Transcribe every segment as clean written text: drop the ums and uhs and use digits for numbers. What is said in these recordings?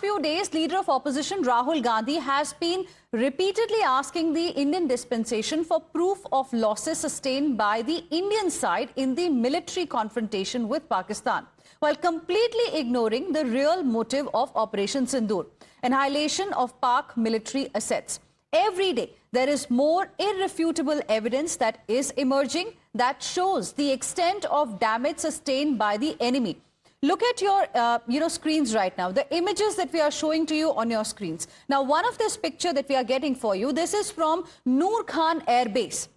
few days, leader of opposition Rahul Gandhi has been repeatedly asking the Indian dispensation for proof of losses sustained by the Indian side in the military confrontation with Pakistan, while completely ignoring the real motive of Operation Sindoor, annihilation of Pak military assets. Every day, there is more irrefutable evidence that is emerging that shows the extent of damage sustained by the enemy. Look at your screens right now, the images that we are showing to you on your screens. Now, one of this picture that we are getting for you, this is from Noor Khan Airbase.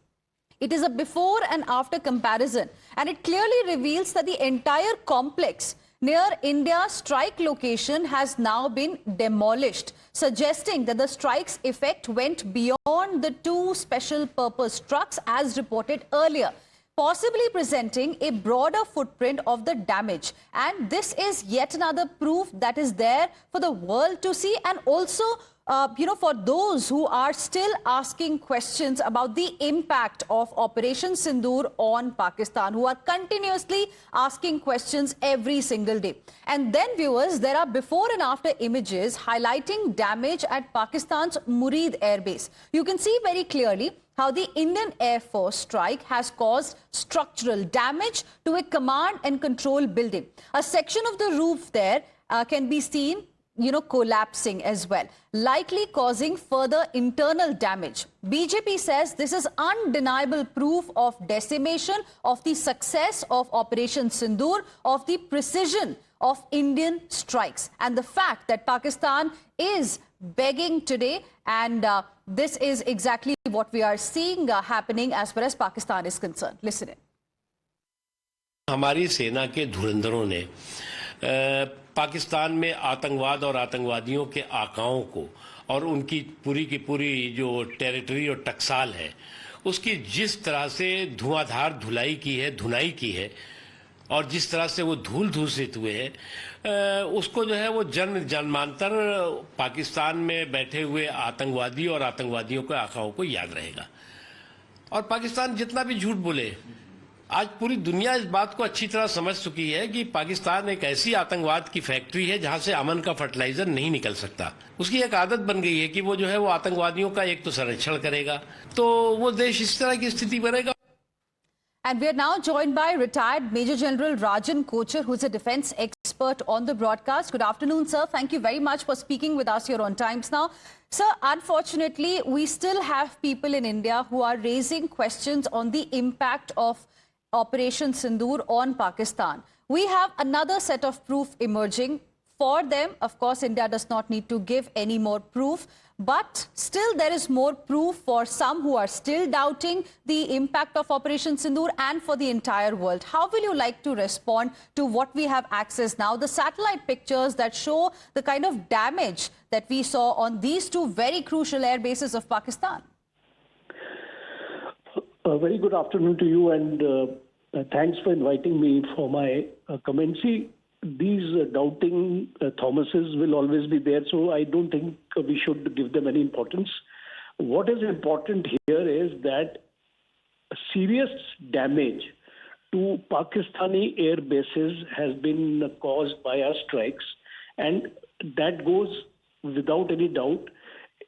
It is a before and after comparison, and it clearly reveals that the entire complex near India's strike location has now been demolished, suggesting that the strike's effect went beyond the two special purpose trucks as reported earlier, possibly presenting a broader footprint of the damage. And this is yet another proof that is there for the world to see, and also for those who are still asking questions about the impact of Operation Sindoor on Pakistan, who are continuously asking questions every single day. And then, viewers, there are before and after images highlighting damage at Pakistan's Murid Airbase. You can see very clearly how the Indian Air Force strike has caused structural damage to a command and control building. A section of the roof there can be seen collapsing as well, likely causing further internal damage. BJP says this is undeniable proof of decimation, of the success of Operation Sindoor, of the precision of Indian strikes, and the fact that Pakistan is begging today, and this is exactly what we are seeing happening as far as Pakistan is concerned. Listen in. हमारी सेना के धुरंधरों ने पाकिस्तान में आतंकवाद और आतंकवादियों के आकाओं को और उनकी पूरी की पूरी जो टेरिटरी और टकसाल है उसकी जिस तरह से धुआंधार धुलाई की है और जिस तरह से वो धूल धूसित हुए हैं उसको जो है वो जन्मांतर पाकिस्तान में बैठे हुए आतंकवादी और आतंकवादियों के आकाओं को याद रहेगा। और पाकिस्तान जितना भी झूठ बोले, आज पूरी दुनिया इस बात को अच्छी तरह समझ चुकी है कि पाकिस्तान एक ऐसी आतंकवाद की फैक्ट्री है जहां से अमन का फर्टिलाइजर नहीं निकल सकता। उसकी एक आदत बन गई है कि वो जो है वो आतंकवादियों का एक तो संरक्षण करेगा, तो वो देश इस तरह की स्थिति बनेगा। And we are now joined by retired Major General Rajan Kochar, who is a defense expert on the broadcast. Good afternoon, sir. Thank you very much for speaking with us here on Times Now. Sir, unfortunately, we still have people in India who are raising questions on the impact of Operation Sindoor on Pakistan. We have another set of proof emerging. For them, of course, India does not need to give any more proof, but still there is more proof for some who are still doubting the impact of Operation Sindoor and for the entire world. How will you like to respond to what we have access now, the satellite pictures that show the kind of damage that we saw on these two very crucial air bases of Pakistan? A very good afternoon to you, and thanks for inviting me for my commentary. These doubting Thomases will always be there, so I don't think we should give them any importance. What is important here is that serious damage to Pakistani air bases has been caused by our strikes, and that goes without any doubt.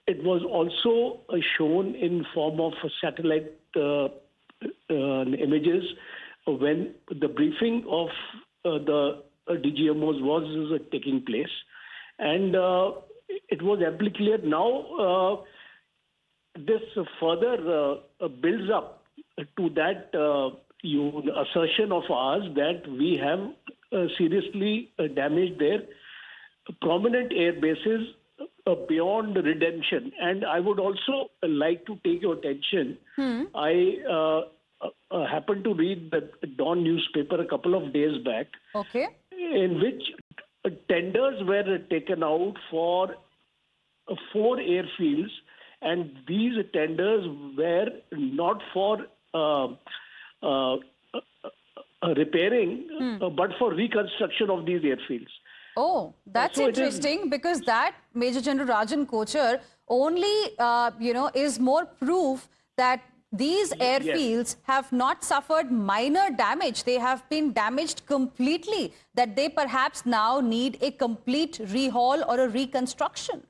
It was also shown in form of satellite images when the briefing of the DGMOs was taking place, and it was amply clear. Now this further builds up to that assertion of ours that we have seriously damaged their prominent air bases beyond redemption. And I would also like to take your attention. I happened to read the Dawn newspaper a couple of days back, in which tenders were taken out for 4 airfields, and these tenders were not for repairing, but for reconstruction of these airfields. Oh, that's interesting, because that Major General Rajan Kochar only, is more proof that these airfields have not suffered minor damage. They have been damaged completely, that they perhaps now need a complete rehaul or a reconstruction.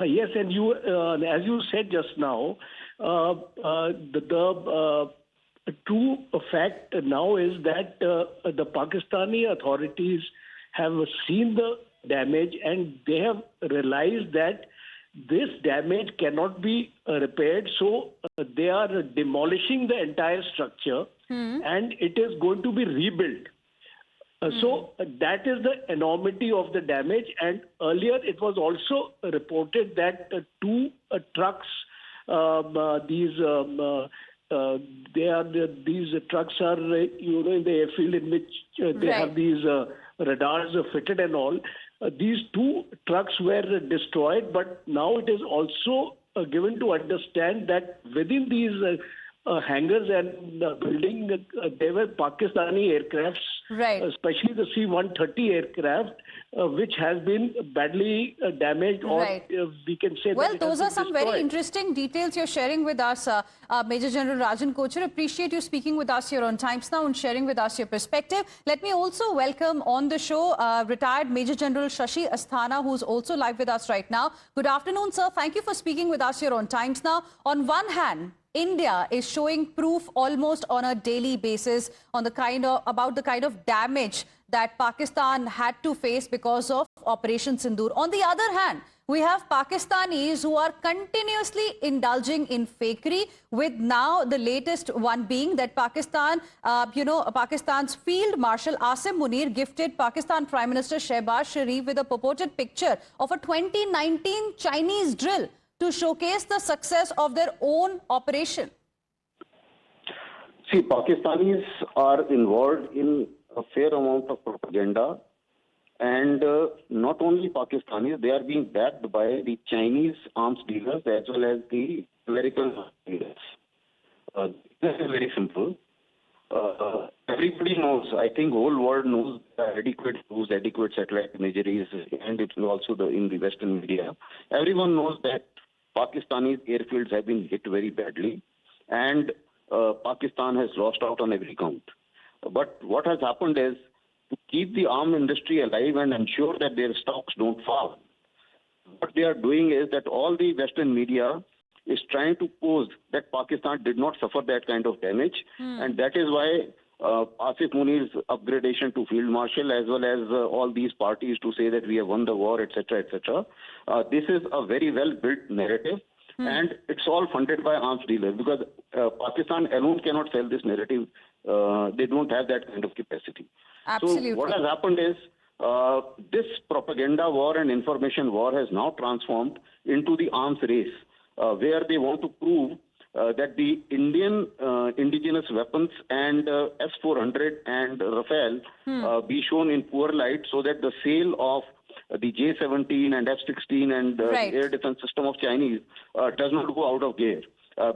Yes, and you, as you said just now, the true fact now is that the Pakistani authorities have seen the damage and they have realized that this damage cannot be repaired. So they are demolishing the entire structure and it is going to be rebuilt. So that is the enormity of the damage. And earlier it was also reported that two trucks, these trucks are, in the airfield in which they have these radars fitted and all. These two trucks were destroyed, but now it is also given to understand that within these hangars and building, there were Pakistani aircrafts, especially the C-130 aircraft, which has been badly damaged, or we can say well, that those are some destroyed. very interesting details you're sharing with us, Major General Rajan Kochhar. Appreciate you speaking with us here on Times Now and sharing with us your perspective. Let me also welcome on the show retired Major General Shashi Asthana, who's also live with us right now. Good afternoon, sir. Thank you for speaking with us here on Times Now. On one hand, India is showing proof almost on a daily basis on about the kind of damage that Pakistan had to face because of Operation Sindoor. On the other hand, we have Pakistanis who are continuously indulging in fakery, with now the latest one being that Pakistan's Field Marshal Asim Munir gifted Pakistan Prime Minister Shehbaz Sharif with a purported picture of a 2019 Chinese drill to showcase the success of their own operation. See, Pakistanis are involved in a fair amount of propaganda, and not only Pakistanis, they are being backed by the Chinese arms dealers as well as the American arms dealers. This is very simple. Everybody knows, I think whole world knows adequate news, adequate satellite imageries, and it's also in the Western media. Everyone knows that Pakistani airfields have been hit very badly, and Pakistan has lost out on every count. But what has happened is, to keep the arm industry alive and ensure that their stocks don't fall, what they are doing is that all the Western media is trying to pose that Pakistan did not suffer that kind of damage, and that is why Asif Munir's upgradation to Field Marshal, as well as all these parties to say that we have won the war, etc., etc. This is a very well-built narrative, and it's all funded by arms dealers, because Pakistan alone cannot sell this narrative. They don't have that kind of capacity. Absolutely. So what has happened is this propaganda war and information war has now transformed into the arms race, where they want to prove that the Indian indigenous weapons and S-400 and Rafale be shown in poor light, so that the sale of the J-17 and F-16 and the air defense system of Chinese does not go out of gear,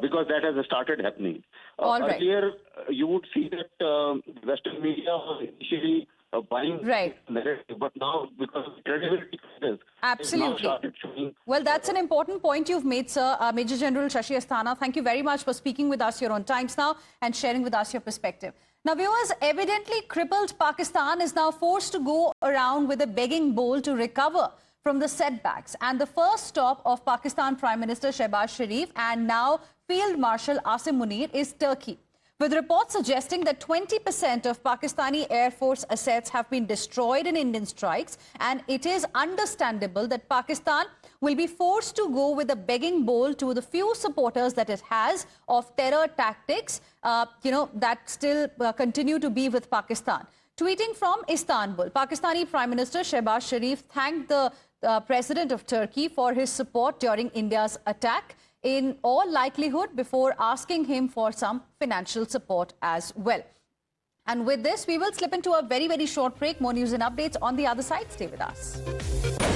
because that has started happening. Earlier, you would see that Western media was initially buying narrative, but now, because of credibility crisis, absolutely. Well, that's an important point you've made, sir. Major General Shashi Asthana, thank you very much for speaking with us here on Times Now and sharing with us your perspective. Now, viewers, evidently crippled Pakistan is now forced to go around with a begging bowl to recover from the setbacks. And the first stop of Pakistan Prime Minister Shehbaz Sharif and now Field Marshal Asim Munir is Turkey, with reports suggesting that 20% of Pakistani Air Force assets have been destroyed in Indian strikes, and it is understandable that Pakistan will be forced to go with a begging bowl to the few supporters that it has of terror tactics, that still continue to be with Pakistan. Tweeting from Istanbul, Pakistani Prime Minister Shehbaz Sharif thanked the President of Turkey for his support during India's attack, in all likelihood before asking him for some financial support as well. And with this, we will slip into a very, very short break. More news and updates on the other side. Stay with us.